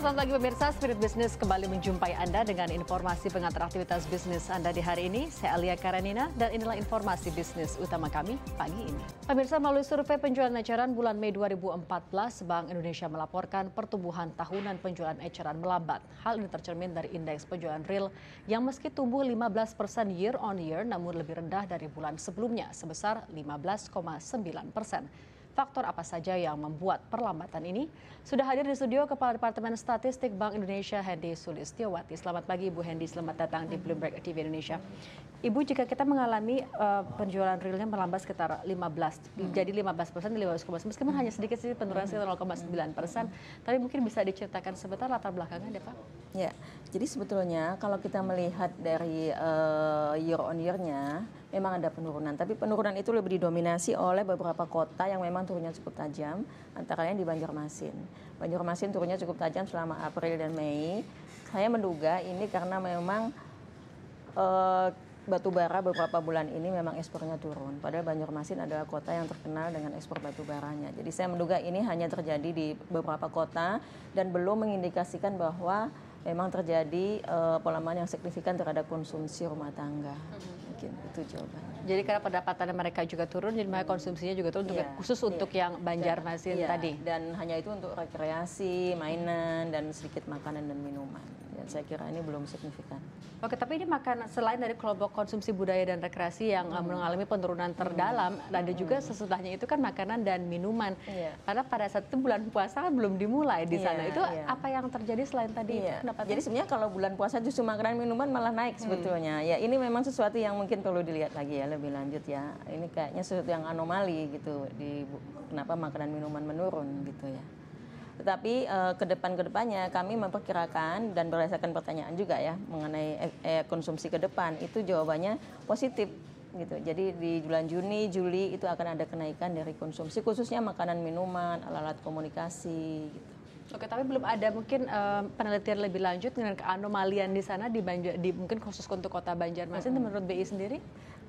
selamat pagi pemirsa. Spirit Business kembali menjumpai Anda dengan informasi pengantar aktivitas bisnis Anda di hari ini. Saya Alia Karenina dan inilah informasi bisnis utama kami pagi ini. Pemirsa, melalui survei penjualan eceran bulan Mei 2014, Bank Indonesia melaporkan pertumbuhan tahunan penjualan eceran melambat. Hal ini tercermin dari indeks penjualan real yang meski tumbuh 15% year on year namun lebih rendah dari bulan sebelumnya sebesar 15,9%. Faktor apa saja yang membuat perlambatan ini? Sudah hadir di studio Kepala Departemen Statistik Bank Indonesia, Hendy Sulistiowati. Selamat pagi Ibu Hendy, selamat datang di Bloomberg TV Indonesia. Ibu, jika kita mengalami penjualan realnya melambat sekitar 15, jadi 15% di 15,9%, meskipun hanya sedikit sih penurunan sekitar 0,9%, tapi mungkin bisa diceritakan sebentar latar belakangnya, Pak? Ya, jadi sebetulnya kalau kita melihat dari year on year-nya, memang ada penurunan. Tapi penurunan itu lebih didominasi oleh beberapa kota yang memang turunnya cukup tajam, antara lain di Banjarmasin. Banjarmasin turunnya cukup tajam selama April dan Mei. Saya menduga ini karena memang batu bara beberapa bulan ini memang ekspornya turun. Padahal Banjarmasin adalah kota yang terkenal dengan ekspor batu baranya. Jadi saya menduga ini hanya terjadi di beberapa kota dan belum mengindikasikan bahwa memang terjadi pelemahan yang signifikan terhadap konsumsi rumah tangga. Mungkin itu jawabannya. Jadi karena pendapatannya mereka juga turun, jadi mereka konsumsinya juga turun, khusus untuk yang Banjarmasin tadi. Dan hanya itu untuk rekreasi, mainan, dan sedikit makanan dan minuman. Dan saya kira ini belum signifikan. Oke, tapi ini makanan selain dari kelompok konsumsi budaya dan rekreasi yang mengalami penurunan terdalam, ada juga sesudahnya itu kan makanan dan minuman. Karena pada saat itu bulan puasa kan belum dimulai di sana. Itu apa yang terjadi selain tadi itu pendapatan? Jadi sebenarnya kalau bulan puasa justru makanan minuman malah naik sebetulnya. Ya, ini memang sesuatu yang mungkin perlu dilihat lagi ya lebih lanjut ya. Ini kayaknya sesuatu yang anomali gitu kenapa makanan minuman menurun gitu ya. Tetapi ke depannya kami memperkirakan dan berdasarkan pertanyaan juga ya mengenai konsumsi ke depan itu jawabannya positif gitu. Jadi di bulan Juni, Juli itu akan ada kenaikan dari konsumsi khususnya makanan minuman, alat-alat komunikasi gitu. Oke, tapi belum ada mungkin penelitian lebih lanjut dengan keanomalian di sana di mungkin khusus untuk kota Banjarmasin menurut BI sendiri?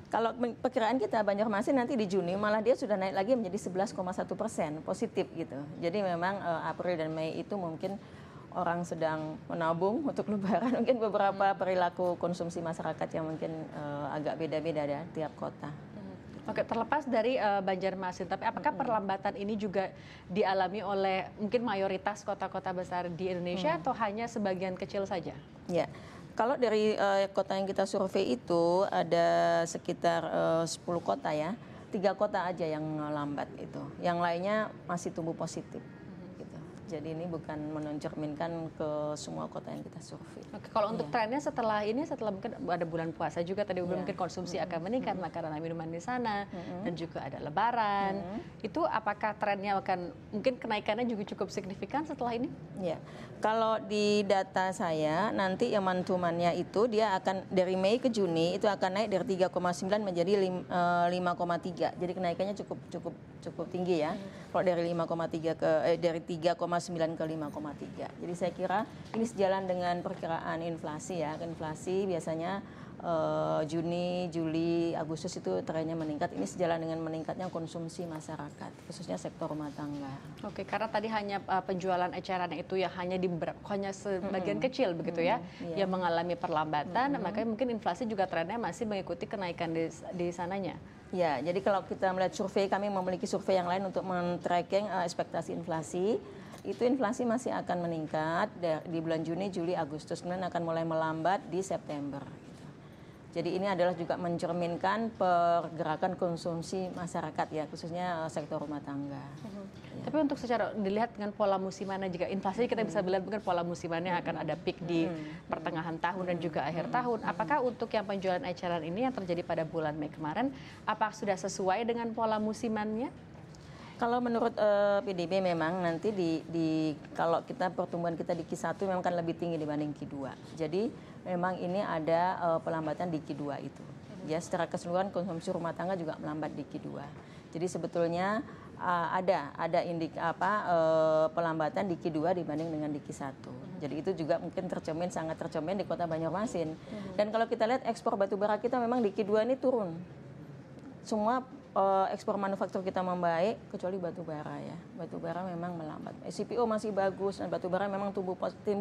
Kalau perkiraan kita Banjarmasin nanti di Juni malah dia sudah naik lagi menjadi 11,1% positif gitu. Jadi memang April dan Mei itu mungkin orang sedang menabung untuk Lebaran. Mungkin beberapa perilaku konsumsi masyarakat yang mungkin agak beda-beda ya tiap kota. Oke, terlepas dari Banjarmasin, tapi apakah perlambatan ini juga dialami oleh mungkin mayoritas kota-kota besar di Indonesia atau hanya sebagian kecil saja? Ya. Kalau dari kota yang kita survei itu ada sekitar 10 kota ya, 3 kota aja yang lambat itu, yang lainnya masih tumbuh positif. Gitu. Jadi ini bukan mencerminkan ke semua kota yang kita survei. Oke, kalau untuk trennya setelah mungkin ada bulan puasa juga tadi mungkin konsumsi akan meningkat, makanan dan minuman di sana dan juga ada Lebaran. Itu apakah trennya akan mungkin kenaikannya juga cukup signifikan setelah ini? Ya, kalau di data saya nanti yang mantumannya itu dia akan dari Mei ke Juni itu akan naik dari 3,9 menjadi 5,3. Jadi kenaikannya cukup tinggi ya. Kalau dari 5,3 dari 3,9 ke 5,3. Jadi saya kira ini sejalan dengan perkiraan inflasi ya. Inflasi biasanya Juni, Juli, Agustus itu trennya meningkat. Ini sejalan dengan meningkatnya konsumsi masyarakat, khususnya sektor rumah tangga. Oke, karena tadi hanya penjualan eceran itu ya hanya sebagian kecil begitu ya, yang mengalami perlambatan, makanya mungkin inflasi juga trennya masih mengikuti kenaikan di sananya. Ya, jadi kalau kita melihat survei, kami memiliki survei yang lain untuk men-tracking ekspektasi inflasi. Itu inflasi masih akan meningkat di bulan Juni, Juli, Agustus, kemudian akan mulai melambat di September. Jadi ini adalah juga mencerminkan pergerakan konsumsi masyarakat ya, khususnya sektor rumah tangga. Ya. Tapi untuk secara dilihat dengan pola musimannya, jika inflasi kita bisa melihat mungkin pola musimannya akan ada peak di pertengahan tahun dan juga akhir tahun. Apakah untuk yang penjualan eceran ini yang terjadi pada bulan Mei kemarin, apakah sudah sesuai dengan pola musimannya? Kalau menurut PDB memang nanti kalau kita pertumbuhan kita di Q1 memang kan lebih tinggi dibanding Q2. Jadi memang ini ada pelambatan di Q2 itu. Ya, secara keseluruhan konsumsi rumah tangga juga melambat di Q2. Jadi sebetulnya ada pelambatan di Q2 dibanding dengan di Q1. Jadi itu juga mungkin sangat tercermin di Kota Banjarmasin. Dan kalau kita lihat ekspor batubara kita memang di Q2 ini turun. Semua ekspor manufaktur kita membaik, kecuali batu bara ya. Batu bara memang melambat. CPO masih bagus dan batu bara memang tumbuh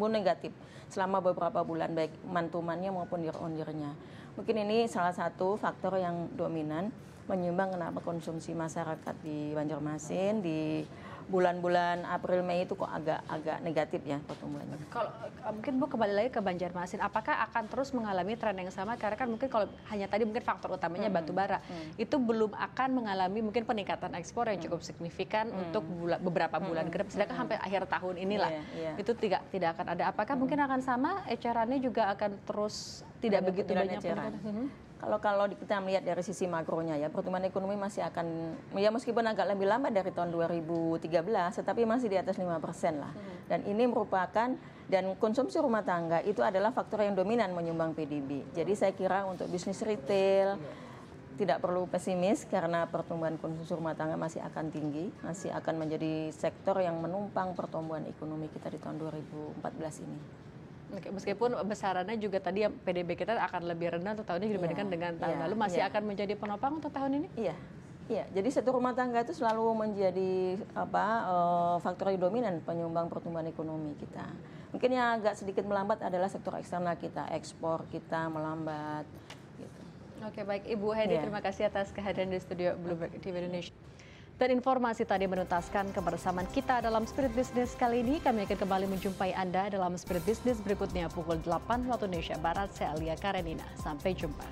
negatif selama beberapa bulan, baik month-to-month-nya maupun year-on-year-nya. Mungkin ini salah satu faktor yang dominan menyumbang kenapa konsumsi masyarakat di Banjarmasin di bulan-bulan April Mei itu kok agak negatif ya pertumbuhannya. Kalau mungkin Bu kembali lagi ke Banjarmasin, apakah akan terus mengalami tren yang sama? Karena kan mungkin kalau hanya tadi mungkin faktor utamanya batu bara, itu belum akan mengalami mungkin peningkatan ekspor yang cukup signifikan untuk beberapa bulan ke depan. Sedangkan sampai akhir tahun inilah itu tidak akan ada. Apakah mungkin akan sama ecerannya juga akan terus tidak begitu banyak peningkatan? Kalau kita melihat dari sisi makronya ya, pertumbuhan ekonomi masih akan, ya meskipun agak lebih lambat dari tahun 2013, tetapi masih di atas 5% lah. Dan ini merupakan, dan konsumsi rumah tangga itu adalah faktor yang dominan menyumbang PDB. Jadi saya kira untuk bisnis retail, tidak perlu pesimis karena pertumbuhan konsumsi rumah tangga masih akan tinggi, masih akan menjadi sektor yang menumpang pertumbuhan ekonomi kita di tahun 2014 ini. Oke, meskipun besarannya juga tadi ya PDB kita akan lebih rendah untuk tahun ini dibandingkan dengan tahun lalu, masih akan menjadi penopang untuk tahun ini? Iya. Jadi sektor rumah tangga itu selalu menjadi faktor yang dominan penyumbang pertumbuhan ekonomi kita. Mungkin yang agak sedikit melambat adalah sektor eksternal kita, ekspor kita melambat. Gitu. Oke, baik Ibu Hedi, terima kasih atas kehadiran di studio Bloomberg TV Indonesia. Dan informasi tadi menuntaskan kebersamaan kita dalam Spirit Business kali ini. Kami akan kembali menjumpai Anda dalam Spirit Business berikutnya pukul 8 waktu Indonesia Barat. Saya Alia Karenina. Sampai jumpa.